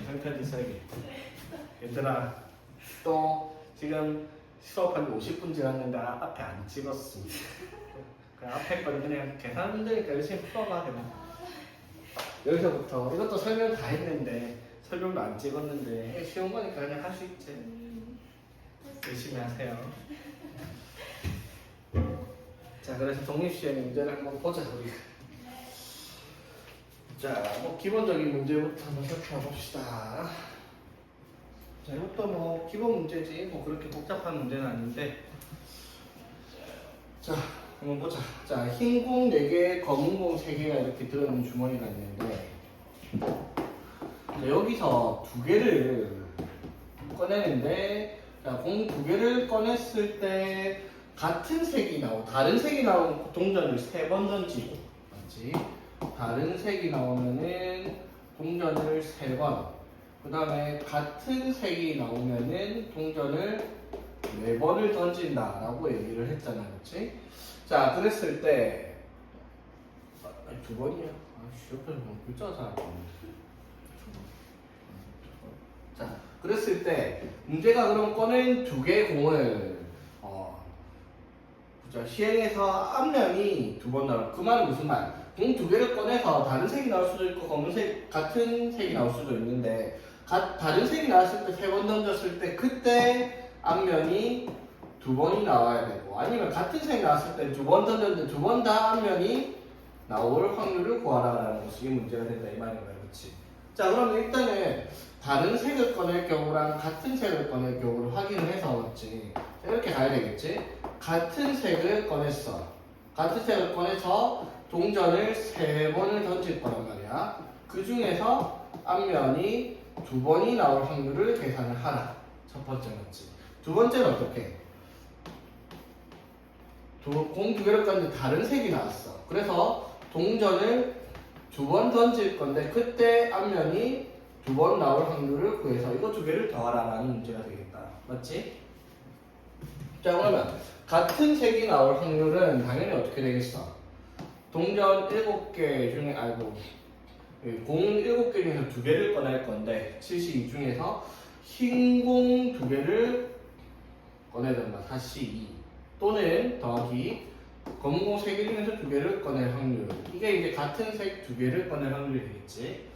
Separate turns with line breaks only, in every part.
편지 써야겠다. 얘들아, 또 지금 수업한 50분 지났는데 앞에 안 찍었어. 그 앞에 건 그냥 계산 문제니까 열심히 풀어봐. 그냥. 여기서부터 이것도 설명 다 했는데 설명도 안 찍었는데 쉬운 거니까 그냥 할 수 있지. 열심히 하세요. 자, 그래서 독립시행 문제를 한번 보자 우리. 자, 뭐 기본적인 문제부터 한번 살펴봅시다. 자, 이것도 뭐 기본 문제지 뭐 그렇게 복잡한 문제는 아닌데. 자, 한번 보자. 자, 흰 공 4개, 검은 공 3개가 이렇게 들어있는 주머니가 있는데, 자, 여기서 2개를 꺼내는데, 자, 공 2개를 꺼냈을 때 같은 색이 나오고 다른 색이 나오면 동전을 3번 던지고, 맞지? 다른 색이 나오면은 동전을 3번, 그 다음에 같은 색이 나오면은 동전을 4번을 던진다 라고 얘기를 했잖아, 그렇지? 자, 그랬을 때 2번이야. 아씨, 옆에 뭐 글자가 잘 안 보이네. 자, 그랬을 때 문제가 그럼 꺼낸 2개의 공을 시행해서 앞면이 2번 나올. 그 말은 무슨 말? 공 2개를 꺼내서 다른 색이 나올 수도 있고 검은색 같은 색이 나올 수도 있는데, 다른 색이 나왔을 때 3번 던졌을 때 그때 앞면이 2번이 나와야 되고, 아니면 같은 색이 나왔을 때 2번 던졌는데 2번 다 앞면이 나올 확률을 구하라라는 것이 문제가 된다 이 말인 거야, 그렇지? 자, 그러면 일단은 다른 색을 꺼낼 경우랑 같은 색을 꺼낼 경우를 확인을 해서 맞지? 이렇게 가야 되겠지? 같은 색을 꺼냈어. 같은 색을 꺼내서 동전을 3번을 던질 거란 말이야. 그 중에서 앞면이 2번이 나올 확률을 계산을 하라. 첫 번째 맞지? 두 번째는 어떻게? 공 2개를 껐는데 다른 색이 나왔어. 그래서 동전을 2번 던질 건데 그때 앞면이 2번 나올 확률을 구해서 이거 2개를 더하라라는 문제가 되겠다. 맞지? 자, 그러면 같은 색이 나올 확률은 당연히 어떻게 되겠어? 동전 7개 중에, 공 7개 중에서 2개를 꺼낼 건데 72 중에서 흰 공 2개를 꺼내든가 4C2 또는 더하기 검은 공 3개 중에서 2개를 꺼낼 확률. 이게 이제 같은 색 2개를 꺼낼 확률이 되겠지.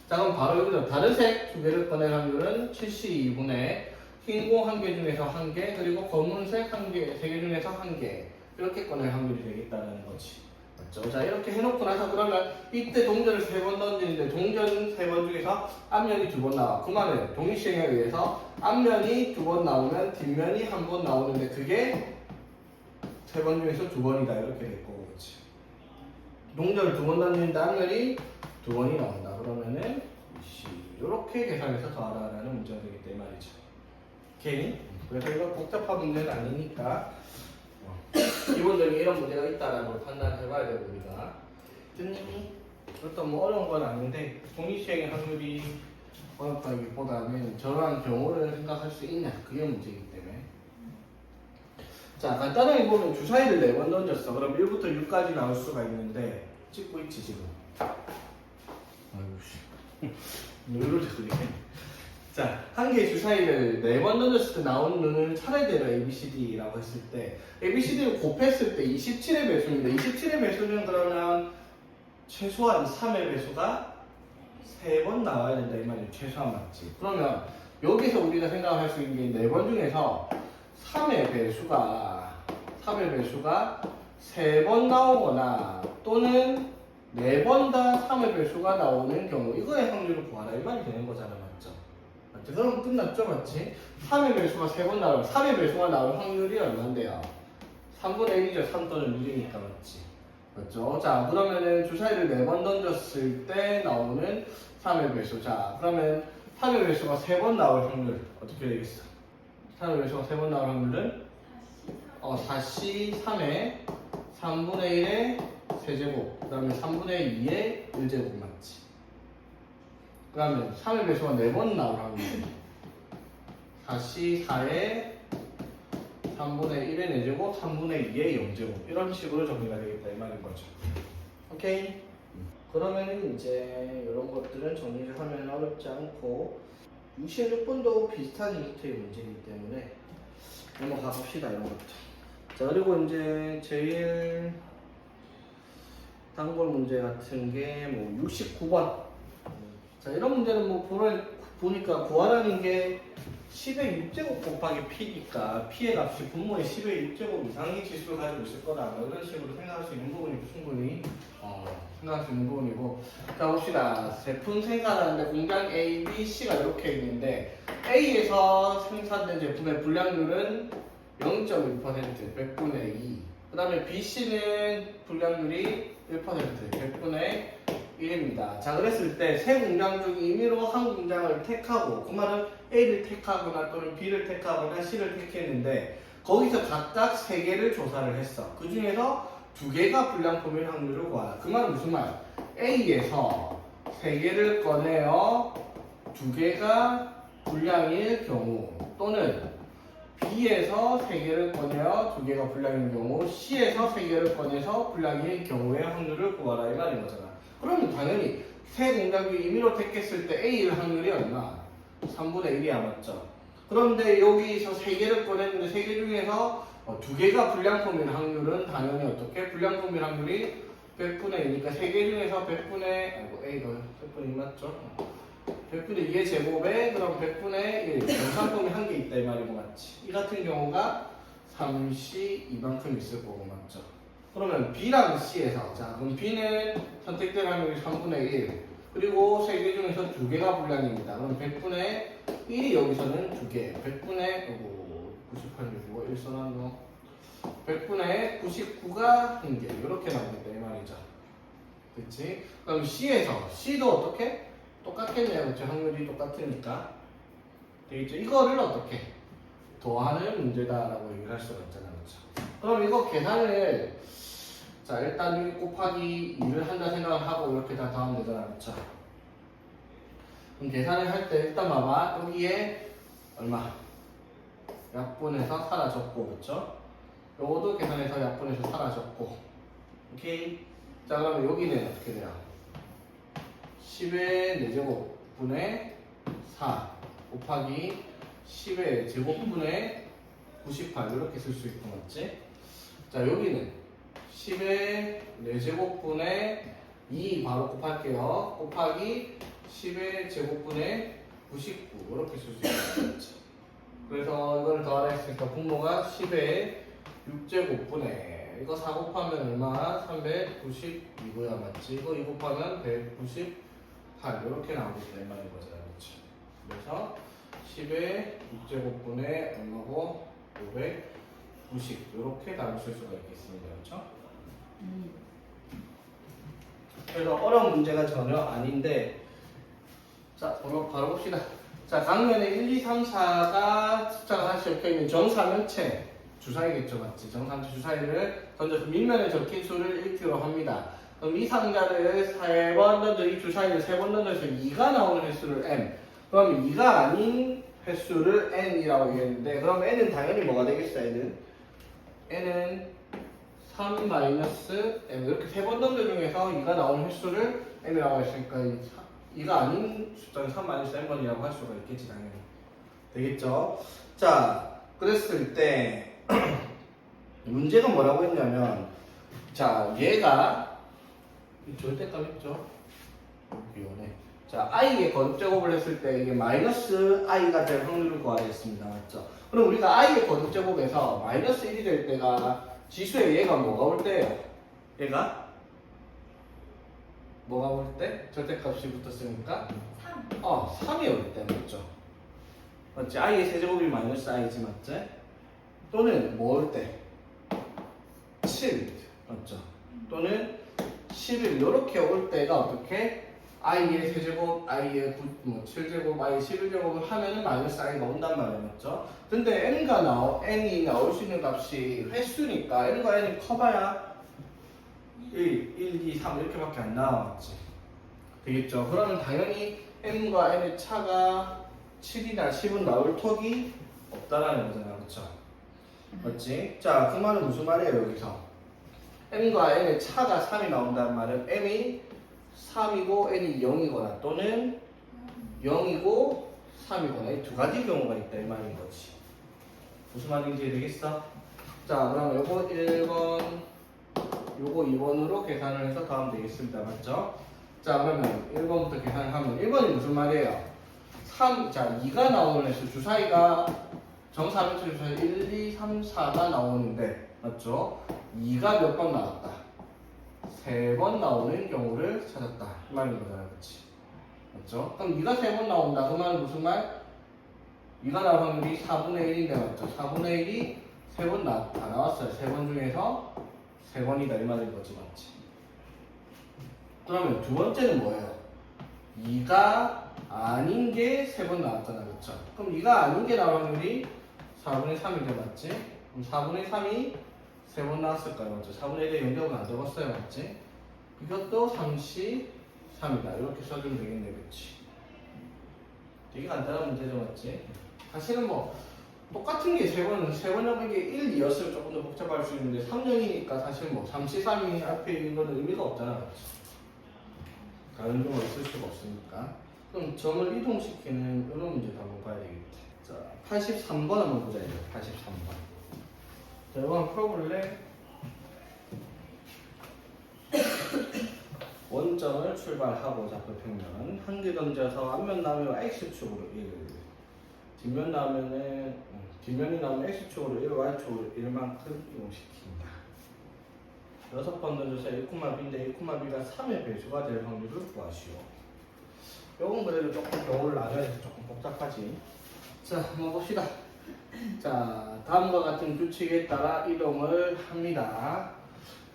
자, 그럼 바로 여기서 다른 색 2개를 꺼낼 확률은 72분의 흰 공 1개 중에서 1개, 그리고 검은색 1개, 3개 중에서 1개, 이렇게 꺼낼 확률이 되겠다는 거지. 맞죠? 자, 이렇게 해놓고 나서 그러면 이때 동전을 3번 던지는데 동전 3번 중에서 앞면이 2번 나와. 그 말은 독립시행에 의해서 앞면이 2번 나오면 뒷면이 1번 나오는데 그게 3번 중에서 2번이다 이렇게 됐고, 그렇지? 동전을 2번 던지는데 앞면이 2번이 나온다. 그러면은 이렇게 계산해서 더하라라는 문제가 되기 때문에 말이죠. 오케이? 그래서 이건 복잡한 문제는 아니니까 기본적인 이런 문제가 있다라는 걸 판단해봐야 되고 우리가. 듣니? 그것도 뭐 어려운 건 아닌데 독립시행의 확률이 어렵다기보다는 저러한 경우를 생각할 수 있냐, 그게 문제이기 때문에. 자, 간단하게 보면 주사위를 4번 던졌어. 그럼 1부터 6까지 나올 수가 있는데 찍고 있지 지금. 아이고 씨. 누르를 그리게. 자, 한 개의 주사위를 4번 던졌을 때 나온 눈을 차례대로 ABCD라고 했을 때 ABCD를 곱했을 때 27의 배수입니다. 27의 배수는 그러면 최소한 3의 배수가 3번 나와야 된다 이 말이에요. 최소한 맞지? 그러면 여기서 우리가 생각할 수 있는 게 4번 중에서 3의 배수가 3번 나오거나 또는 4번 다 3의 배수가 나오는 경우, 이거의 확률을 구하라 이 말이 되는 거잖아, 맞죠? 맞죠? 그럼 끝났죠, 맞지? 3의 배수가 3번 나오면 3의 배수가 나올 확률이 얼마인데요? 3분의 1이죠. 3 또는 1이니까, 맞지? 맞죠? 자, 그러면은 주사위를 4번 던졌을 때 나오는 3의 배수. 자, 그러면 3의 배수가 3번 나올 확률 어떻게 되겠어? 3의 배수가 3번 나올 확률은 4C 3의 3분의 1의 세제곱, 그 다음에 3분의 2의 1제곱 맞지? 그러면 3의 배수가 4번 나올 확률 4C 4의 3분의 1의 4제곱, 3분의 2의 0제곱 이런 식으로 정리가 되겠다 이 말인 거죠. 오케이? 그러면은 이제 이런 것들은 정리를 하면 어렵지 않고 66번도 비슷한 형태의 문제이기 때문에 넘어가 봅시다. 이런 것도. 자, 그리고 이제 제일 단골 문제 같은 게 뭐 69번. 자, 이런 문제는 뭐 보니까 구하라는 게 10의 6제곱 곱하기 p니까 p의 값이 분모의 10의 6제곱 이상의 지수를 가지고 있을 거다. 뭐 이런 식으로 생각할 수 있는 부분이고 충분히 생각할 수 있는 부분이고. 자, 봅시다. 제품 생산하는데 공장 A, B, C가 이렇게 있는데 A에서 생산된 제품의 분량률은 0.1%, 100분의 2. 그 다음에 BC는 분량률이 1%, 100분의 1입니다. 자, 그랬을 때 세 공장 중 임의로 한 공장을 택하고, 그 말은 A를 택하거나 또는 B를 택하거나 C를 택했는데 거기서 각각 3개를 조사를 했어. 그 중에서 2개가 불량품일 확률을 구하라. 그 말은 무슨 말? A에서 3개를 꺼내어 2개가 불량일 경우, 또는 B에서 3개를 꺼내어 2개가 불량인 경우, C에서 3개를 꺼내서 불량인 경우의 확률을 구하라 이 말인 거잖아. 그러면 당연히 세 공장 중 임의로 택했을 때 A의 확률이 얼마? 3분의 1이야, 맞죠? 그런데 여기서 3개를 꺼냈는데 3개 중에서 2개가 불량품일 확률은 당연히 어떻게? 불량품일 확률이 100분의 2니까 3개 중에서 100분의 A가 100분의 2 맞죠? 100분의 2의 제곱에 그럼 100분의 1 정산품이 한 개 있다 이 말이고, 맞지? 이 같은 경우가 3C 이만큼 있을 거고, 맞죠? 그러면 B랑 C에서, 자, 그럼 B는 선택될 확률이 3분의 1, 그리고 3개 중에서 2개가 불량입니다. 그럼 100분의 1이 여기서는 2개, 100분의 98이고 1 써놨노? 100분의 99가 1개, 이렇게 나오겠다 이 말이죠. 그치? 그럼 C에서, C도 어떻게? 똑같겠네요. 그쵸? 확률이 똑같으니까. 되겠죠? 이거를 어떻게? 더하는 문제다라고 얘기를 할 수가 있잖아요. 그쵸? 그럼 이거 계산을, 자, 일단 1 곱하기 2를 한다 생각을 하고 이렇게 다 더하면 되잖아. 그쵸? 그럼 계산을 할 때 일단 봐봐. 여기에 얼마? 약분해서 사라졌고, 그쵸? 요것도 계산해서 약분해서 사라졌고. 오케이? 자, 그러면 여기는 어떻게 돼요? 10의 4제곱분의 4 곱하기 10의 제곱분의 98 이렇게 쓸 수 있고, 맞지? 자, 여기는 10의 4제곱분의 2 바로 곱할게요. 곱하기 10의 제곱분의 99 이렇게 쓸 수 있는 거지. 그래서 이걸 더하라 했으니까 분모가 10의 6제곱분의 이거 4 곱하면 얼마? 392고요, 맞지? 이거 2 곱하면 198 이렇게 나오겠다 이 말인 거잖아, 그렇지? 그래서 10의 6제곱분의 얼마고? 590 이렇게 답을 쓸 수가 있겠습니다, 그렇죠? 그래서 어려운 문제가 전혀 아닌데, 자, 바로 봅시다. 자, 강면에 1, 2, 3, 4가 숫자가 하나씩 적혀있는 정사면체 주사위겠죠, 맞지? 정사면체 주사위를 던져서 밑면에 적힌 수를 읽기로 합니다. 그럼 이 상자를 3번 던져, 이 주사위를 3번 던져서 2가 나오는 횟수를 m. 그럼 2가 아닌 횟수를 n이라고 얘기했는데, 그럼 n은 당연히 뭐가 되겠어, n은 3-m. 이렇게 3번 던져 중에서 2가 나오는 횟수를 m이라고 했으니까 2가 아닌 숫자는 3-m번이라고 할 수가 있겠지, 당연히. 되겠죠? 자, 그랬을 때 문제가 뭐라고 했냐면, 자, 얘가 절대값 있죠? 이거네. 자, i의 거듭제곱을 했을 때 이게 마이너스 i가 될 확률을 구하려 했습니다. 맞죠? 그럼 우리가 i의 거듭제곱에서 마이너스 1이 될 때가 지수의 얘가 뭐가 올 때예요? 얘가? 뭐가 올 때? 절대값이 붙었으니까? 3이 올 때, 맞죠? 맞지? i의 세제곱이 마이너스 i지, 맞지? 또는 뭐 올 때? 7, 맞죠? 또는 11 이렇게 올 때가 어떻게? i의 세제곱, i의 7제곱, i의 11제곱을 하면은 마이너스 i가 온단 말이에요, 맞죠? 근데 n이 나올 수 있는 값이 횟수니까 n과 n이 커봐야 1, 2, 3 이렇게밖에 안 나왔지. 되겠죠? 그러면 당연히 n과 n의 차가 7이나 10은 나올 턱이 없다라는 거잖아요, 그쵸? 맞지? 자, 그 말은 무슨 말이에요, 여기서? n과 n의 차가 3이 나온다는 말은 m이 3이고 n이 0이거나 또는 0이고 3이거나 이 두 가지 경우가 있다 이 말인 거지. 무슨 말인지 되겠어? 자, 그럼 요거 1번, 요거 2번으로 계산을 해서 더하면 되겠습니다. 맞죠? 자, 그러면 1번부터 계산을 하면 1번이 무슨 말이에요? 3, 자, 2가 나오는 횟수 주사위가 정사면체 주사위 1, 2, 3, 4가 나오는데 맞죠? 2가 몇 번 나왔다? 3번 나오는 경우를 찾았다 이 말인 거잖아. 그치? 맞죠? 그럼 2가 3번 나온다. 그 말은 무슨 말? 2가 나올 확률이 4분의 1인데 맞죠? 4분의 1이 3번 다 나왔어요. 3번 중에서 3번이다 이 말인 거지. 맞지? 그러면 두 번째는 뭐예요? 2가 아닌 게 3번 나왔잖아. 그쵸? 그럼 2가 아닌 게 나올 확률이 4분의 3이죠. 맞지? 그럼 4분의 3이 3번 나왔을까요? 맞죠? 4분의 1에 연결은 안 적었어요. 맞지? 이것도 3시 3이다. 이렇게 써주면 되겠네. 그치? 되게 간단한 문제죠. 맞지? 사실은 뭐 똑같은 게 3번 잡은 게 1, 2였으면 조금 더 복잡할 수 있는데 3년이니까 사실 뭐 3시 3이 앞에 있는 거는 의미가 없잖아. 그치? 다른 경우가 있을 수가 없으니까. 그럼 점을 이동시키는 이런 문제도 한번 봐야 되겠지. 자, 83번 한번 보자. 이제 83번. 자, 이거 한번 풀어볼래? 원점을 출발하고 좌표평면 한 개 던져서 앞면 나오면 x축으로 1, 뒷면 나오면은 뒷면이 나오면 x축으로 1, y축으로 1만큼 이동시킨다. 6번 던져서 1,b인데 1,b가 3의 배수가 될 확률을 구하시오. 요건 그래도 조금 경우를 나눠서 조금 복잡하지. 자, 한번 봅시다. 자, 다음과 같은 규칙에 따라 이동을 합니다.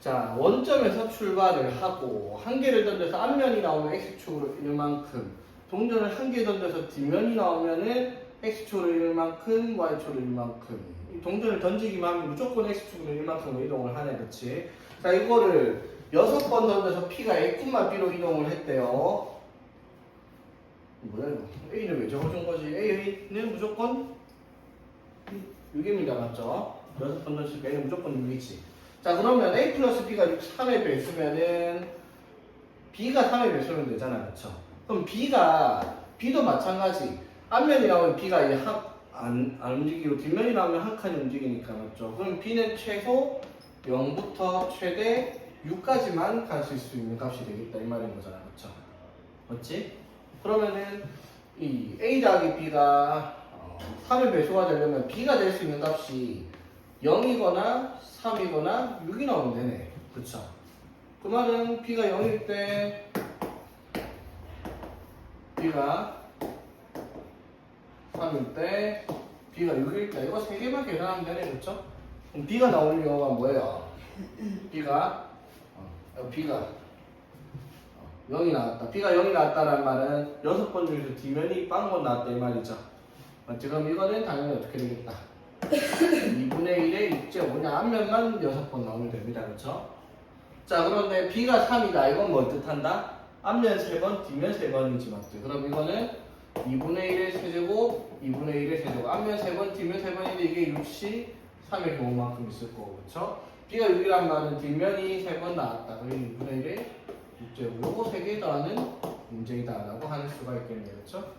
자, 원점에서 출발을 하고 한 개를 던져서 앞면이 나오면 x축으로 1만큼, 동전을 한 개 던져서 뒷면이 나오면은 x축으로 1만큼, y축으로 1만큼. 이 동전을 던지기만 하면 무조건 x축으로 1만큼으로 이동을 하네. 그치? 자, 이거를 6번 던져서 p가 a,b로 이동을 했대요. 뭐야 이거? A는 왜 적어준 거지? A는 무조건 6입니다. 맞죠? 6번 던졌을 때 A는 무조건 6이지. 자, 그러면 A 플러스 B가 3의 배수면은 B가 3의 배수면 되잖아. 그쵸? 그럼 B도 마찬가지. 앞면이 나오면 B가 이제 안 움직이고 뒷면이 나오면 한 칸이 움직이니까. 맞죠? 그럼 B는 최소 0부터 최대 6까지만 갈 수 있는 값이 되겠다 이 말인 거잖아. 그쵸? 맞지? 그러면은 이 A 더하기 B가 3의 배수가 되려면 B가 될 수 있는 값이 0이거나 3이거나 6이 나오면 되네. 그쵸? 그 말은 B가 0일 때 B가 3일 때 B가 6일 때 이거 3개만 계산하면 되네. 그쵸? 그럼 B가 나오는 경우가 뭐예요? B가 0이 나왔다. B가 0이 나왔다는 말은 6번 중에서 뒷면이 빵원 나왔다 이 말이죠. 맞지? 그럼 이거는 당연히 어떻게 되겠다? 2분의 1에 6.5냐 앞면만 6번 나오면 됩니다. 그렇죠? 자, 그런데 B가 3이다. 이건 뭘 뜻한다? 앞면 3번, 뒷면 3번이지 맞지? 그럼 이거는 2분의 1의 세제곱, 2분의 1의 세제곱. 앞면 3번, 뒷면 3번인데 이게 6시 3의 경우만큼 있을 거고. 그렇죠? B가 6이란 말은 뒷면이 3번 나왔다. 그럼 2분의 1에 6제곱. 요거 3개 더하는 문제이다라고 할 수가 있겠네요. 그렇죠?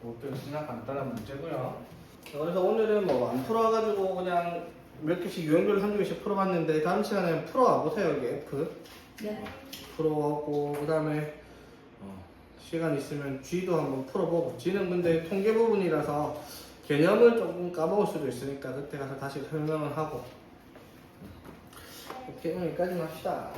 이것도 그냥 간단한 문제고요. 그래서 오늘은 뭐 안 풀어가지고 그냥 몇 개씩 유형별로 한두 개씩 풀어봤는데 다음 시간에 풀어와 보세요. 여기 F.
네.
풀어보고 그 다음에 시간 있으면 G도 한번 풀어보고 G는 근데 통계 부분이라서 개념을 조금 까먹을 수도 있으니까 그때 가서 다시 설명을 하고 오케이, 여기까지만 합시다.